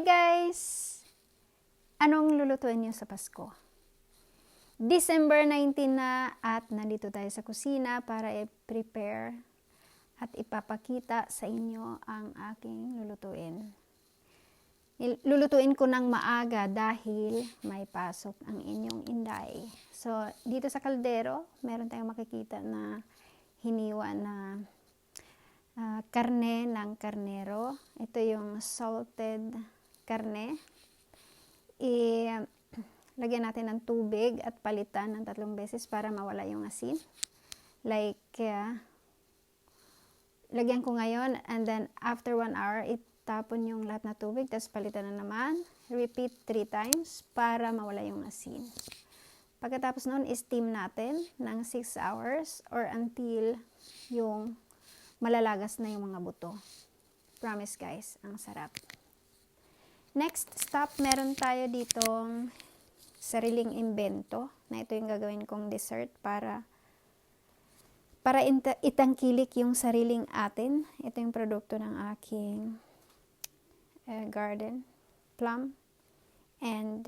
Hi guys! Anong lulutuin niyo sa Pasko? December 19 na at nandito tayo sa kusina para i-prepare at ipapakita sa inyo ang aking lulutuin. Lulutuin ko ng maaga dahil may pasok ang inyong inday. So, dito sa kaldero, meron tayong makikita na hiniwa na karne ng karnero. Ito yung salted karne. Lagyan natin ng tubig at palitan ng 3 beses para mawala yung asin. Lagyan ko ngayon and then after 1 hour, itapon yung lahat na tubig, tapos palitan na naman. Repeat 3 times para mawala yung asin. Pagkatapos noon, steam natin ng 6 hours or until yung malalagas na yung mga buto. Promise guys, ang sarap. Next stop, meron tayo ditong sariling imbento na ito yung gagawin kong dessert para itangkilik yung sariling atin. Ito yung produkto ng aking garden, plum and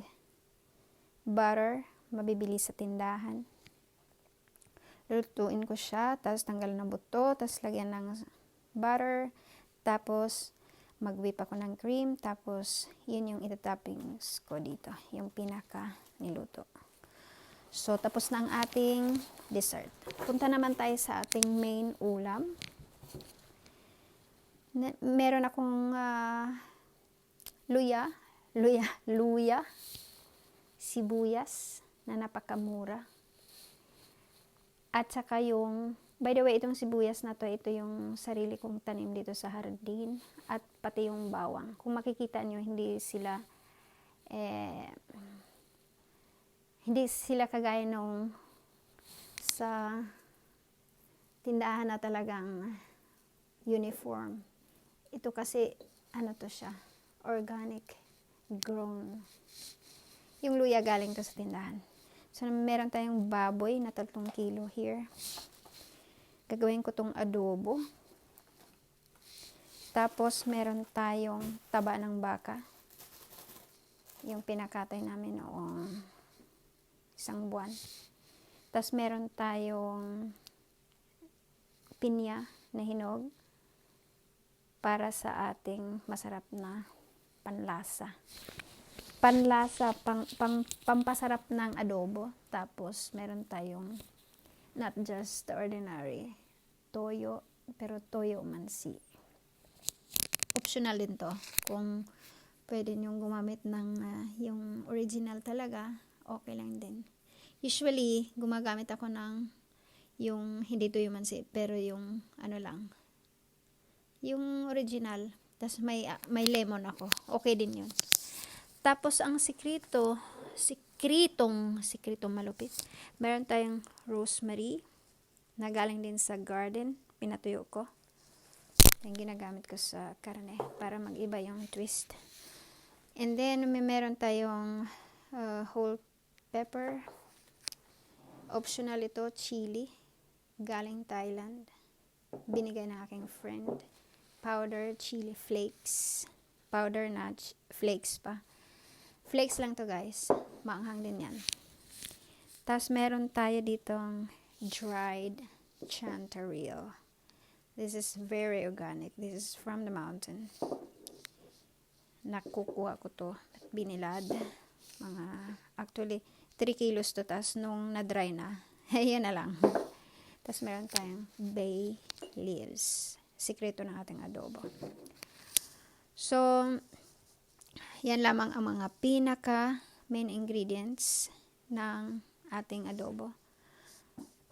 butter, mabibili sa tindahan. Lutuin ko siya, tapos tanggal ng buto, tapos lagyan ng butter, tapos mag-whip ako ng cream, tapos yun yung itatoppings ko dito, yung pinaka niluto. So, tapos na ang ating dessert. Punta naman tayo sa ating main ulam. Meron akong luya, sibuyas na napakamura. At saka yung, by the way, itong sibuyas na to, ito yung sarili kong tanim dito sa hardin. At pati yung bawang. Kung makikita nyo, hindi sila kagaya nung sa tindahan na talagang uniform. Ito kasi, ano to siya, organic, grown. Yung luya galing to sa tindahan. So, meron tayong baboy na 3 kilo here. Gagawin ko tong adobo. Tapos, meron tayong taba ng baka. Yung pinakatay namin noong 1 buwan. Tapos, meron tayong pinya na hinog para sa ating masarap na panlasa. Pampasarap ng adobo. Tapos, meron tayong not just the ordinary toyo, pero toyo mansi. Optional din to. Kung pwede nyong gumamit ng yung original talaga, okay lang din. Usually, gumagamit ako ng yung hindi toyo mansi, pero yung ano lang, yung original. Tapos may lemon ako. Okay din yun. Tapos, ang sikritong malupit. Meron tayong rosemary na galing din sa garden. Pinatuyo ko. Yung ginagamit ko sa karne para mag-iba yung twist. And then, meron tayong whole pepper. Optional ito, chili. Galing Thailand. Binigay ng aking friend. Powder chili flakes. Powder na flakes pa. Flakes lang to guys. Maanghang din yan. Tapos meron tayo ditong dried chanterelle. This is very organic. This is from the mountain. Nakukuha ko to. Binilad. Actually, 3 kilos to. Tapos nung na-dry na, yan na lang. Tapos meron tayong bay leaves. Sikreto ng ating adobo. So, yan lamang ang mga pinaka main ingredients ng ating adobo.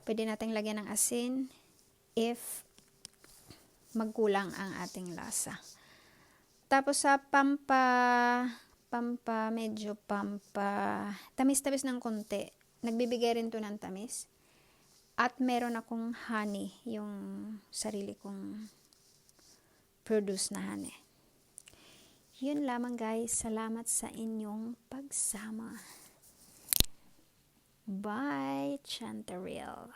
Pwede nating lagyan ng asin if magkulang ang ating lasa. Tapos sa medyo tamis-tamis ng konti. Nagbibigay rin to ng tamis. At meron akong honey, yung sarili kong produce na honey. Yun lamang guys. Salamat sa inyong pagsama. Bye, chanterelle.